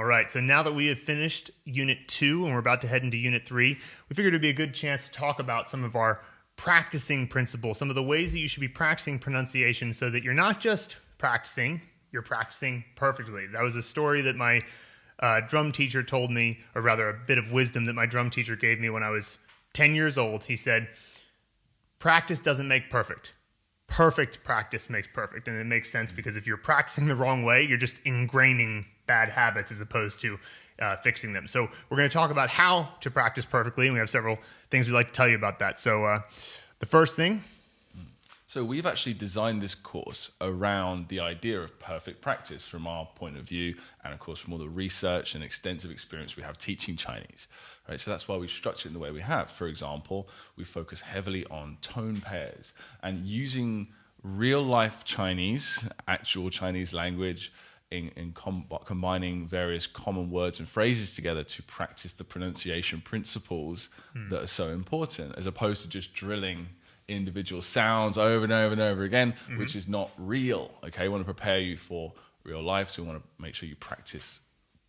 All right, so now that we have finished Unit 2 and we're about to head into Unit 3, we figured it would be a good chance to talk about some of our practicing principles, some of the ways that you should be practicing pronunciation so that you're not just practicing, you're practicing perfectly. That was a story that my drum teacher told me, or rather a bit of wisdom that my drum teacher gave me when I was 10 years old. He said, practice doesn't make perfect. Perfect practice makes perfect. And it makes sense because if you're practicing the wrong way, you're just ingraining bad habits as opposed to fixing them. So we're going to talk about how to practice perfectly, and we have several things we'd like to tell you about that. So the first thing. So we've actually designed this course around the idea of perfect practice from our point of view, and of course from all the research and extensive experience we have teaching Chinese. Right? So that's why we structure it in the way we have. For example, we focus heavily on tone pairs and using real-life Chinese, actual Chinese language, in combining various common words and phrases together to practice the pronunciation principles that are so important, as opposed to just drilling individual sounds over and over and over again, which is not real. Okay, we want to prepare you for real life, so we want to make sure you practice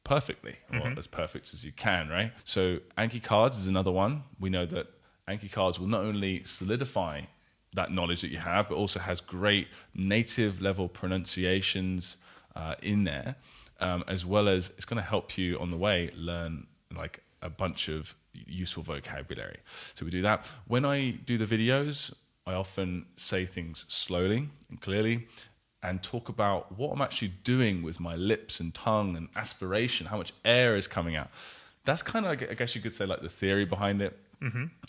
perfectly, or as perfect as you can, right? So Anki Cards is another one. We know that Anki Cards will not only solidify that knowledge that you have, but also has great native level pronunciations in there, as well as it's going to help you on the way learn like a bunch of useful vocabulary. So we do that. When I do the videos, I often say things slowly and clearly and talk about what I'm actually doing with my lips and tongue and aspiration, how much air is coming out. That's kind of, I guess you could say, like the theory behind it.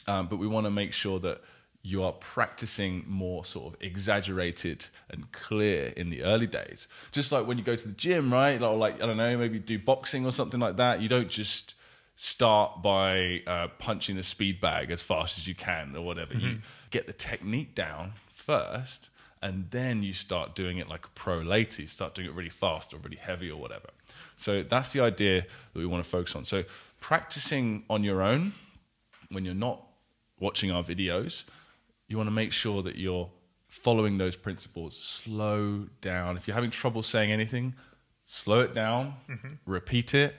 But we want to make sure that you are practicing more sort of exaggerated and clear in the early days. Just like when you go to the gym, right? Or like, I don't know, maybe do boxing or something like that. You don't just start by punching the speed bag as fast as you can or whatever. You get the technique down first, and then you start doing it like a pro later. You start doing it really fast or really heavy or whatever. So that's the idea that we want to focus on. So practicing on your own, when you're not watching our videos, you want to make sure that you're following those principles. Slow down. If you're having trouble saying anything, slow it down, repeat it,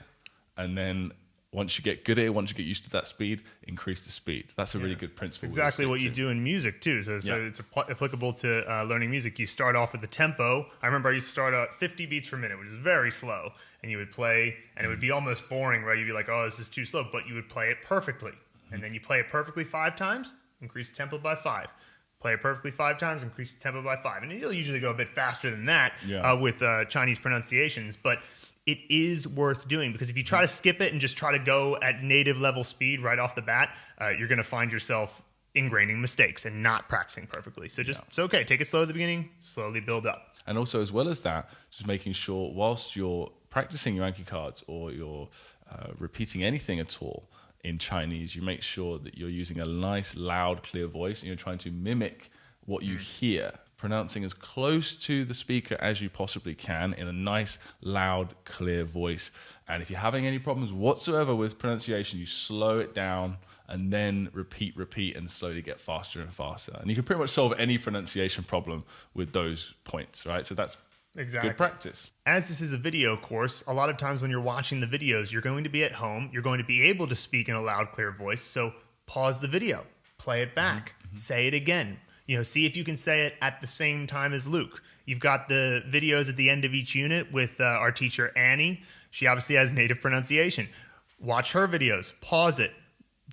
and then once you get good at it, once you get used to that speed, increase the speed. That's a really good principle. It's exactly what you do in music too. So it's applicable to learning music. You start off with the tempo. I remember I used to start at 50 beats per minute, which is very slow. And you would play, and it would be almost boring, right? You'd be like, oh, this is too slow. But you would play it perfectly. And then you play it perfectly 5 times, increase the tempo by 5. Play it perfectly 5 times, increase the tempo by 5. And you'll usually go a bit faster than that with Chinese pronunciations. But it is worth doing, because if you try to skip it and just try to go at native level speed right off the bat, you're going to find yourself ingraining mistakes and not practicing perfectly. So it's okay. Take it slow at the beginning, slowly build up. And also, as well as that, just making sure whilst you're practicing your Anki Cards or you're repeating anything at all in Chinese, you make sure that you're using a nice, loud, clear voice, and you're trying to mimic what you hear, pronouncing as close to the speaker as you possibly can in a nice, loud, clear voice. And if you're having any problems whatsoever with pronunciation, you slow it down and then repeat, and slowly get faster and faster. And you can pretty much solve any pronunciation problem with those points, right? So that's good practice. As this is a video course, a lot of times when you're watching the videos, you're going to be at home, you're going to be able to speak in a loud, clear voice. So pause the video, play it back, say it again. See if you can say it at the same time as Luke. You've got the videos at the end of each unit with our teacher, Annie. She obviously has native pronunciation. Watch her videos, pause it,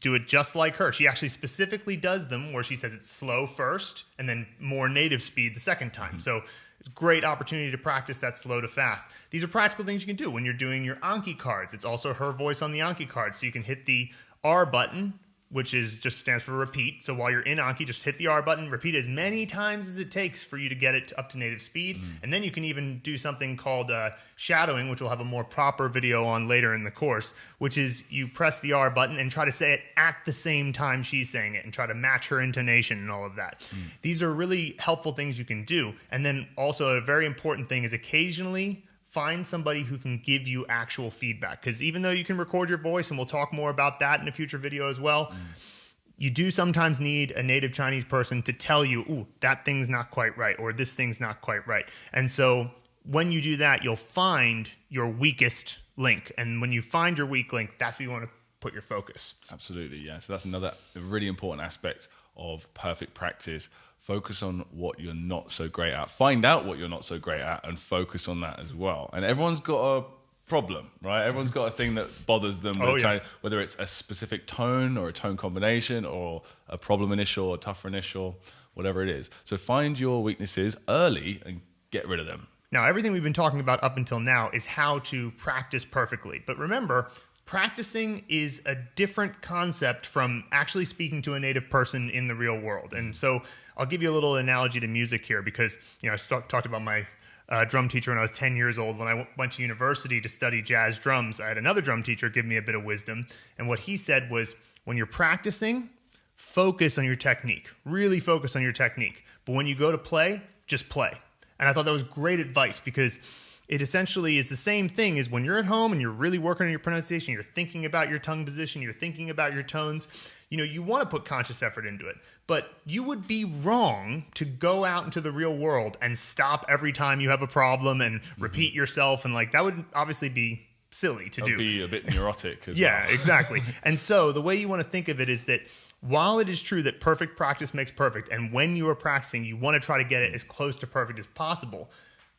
do it just like her. She actually specifically does them where she says it's slow first and then more native speed the second time. So it's a great opportunity to practice that slow to fast. These are practical things you can do when you're doing your Anki Cards. It's also her voice on the Anki Cards. So you can hit the R button, which just stands for repeat. So while you're in Anki, just hit the R button, repeat as many times as it takes for you to get it up to native speed. And then you can even do something called shadowing, which we'll have a more proper video on later in the course, which is you press the R button and try to say it at the same time she's saying it and try to match her intonation and all of that. These are really helpful things you can do. And then also a very important thing is occasionally find somebody who can give you actual feedback. Because even though you can record your voice, and we'll talk more about that in a future video as well, you do sometimes need a native Chinese person to tell you, ooh, that thing's not quite right, or this thing's not quite right. And so when you do that, you'll find your weakest link. And when you find your weak link, that's where you want to put your focus. Absolutely, yeah. So that's another really important aspect of perfect practice. Focus on what you're not so great at. Find out what you're not so great at and focus on that as well. And everyone's got a problem, right? Everyone's got a thing that bothers them, whether it's a specific tone or a tone combination or a problem initial or tougher initial, whatever it is. So find your weaknesses early and get rid of them. Now, everything we've been talking about up until now is how to practice perfectly. But remember, practicing is a different concept from actually speaking to a native person in the real world. And so I'll give you a little analogy to music here because, I talked about my drum teacher when I was 10 years old. When I went to university to study jazz drums, I had another drum teacher give me a bit of wisdom. And what he said was, when you're practicing, focus on your technique. Really focus on your technique. But when you go to play, just play. And I thought that was great advice because it essentially is the same thing as when you're at home and you're really working on your pronunciation, you're thinking about your tongue position, you're thinking about your tones. You want to put conscious effort into it. But you would be wrong to go out into the real world and stop every time you have a problem and repeat yourself. And that would obviously be silly to do. It would be a bit neurotic as well. Yeah, exactly. And so the way you want to think of it is that while it is true that perfect practice makes perfect, and when you are practicing, you want to try to get it as close to perfect as possible,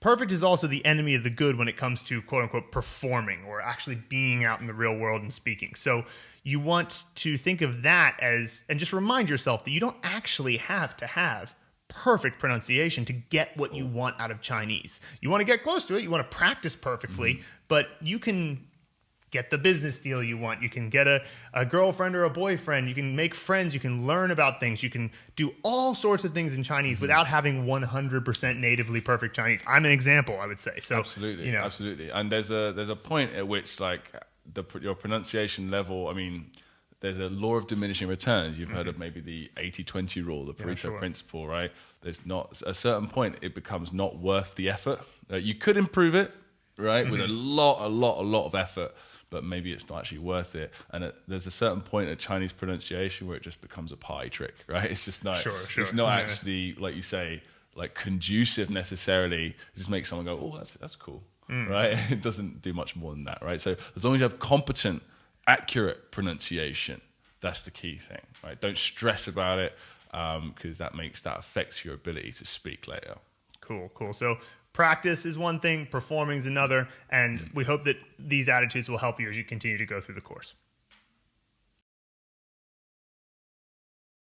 perfect is also the enemy of the good when it comes to quote-unquote performing or actually being out in the real world and speaking. So you want to think of that as, and just remind yourself that you don't actually have to have perfect pronunciation to get what you want out of Chinese. You want to get close to it. You want to practice perfectly, but you can get the business deal you want. You can get a girlfriend or a boyfriend. You can make friends. You can learn about things. You can do all sorts of things in Chinese without having 100% natively perfect Chinese. I'm an example, I would say. So absolutely, absolutely. And there's a point at which your pronunciation level. There's a law of diminishing returns. You've heard of maybe the 80-20 rule, the Pareto principle, right? There's not a certain point it becomes not worth the effort. You could improve it, right, with a lot of effort. But maybe it's not actually worth it. And there's a certain point at Chinese pronunciation where it just becomes a pie trick, right? It's just not, it's not actually, like you say, conducive necessarily. It just makes someone go, oh, that's cool, right? It doesn't do much more than that, right? So as long as you have competent, accurate pronunciation, that's the key thing, right? Don't stress about it because that affects your ability to speak later. Cool. So practice is one thing, performing is another, and we hope that these attitudes will help you as you continue to go through the course.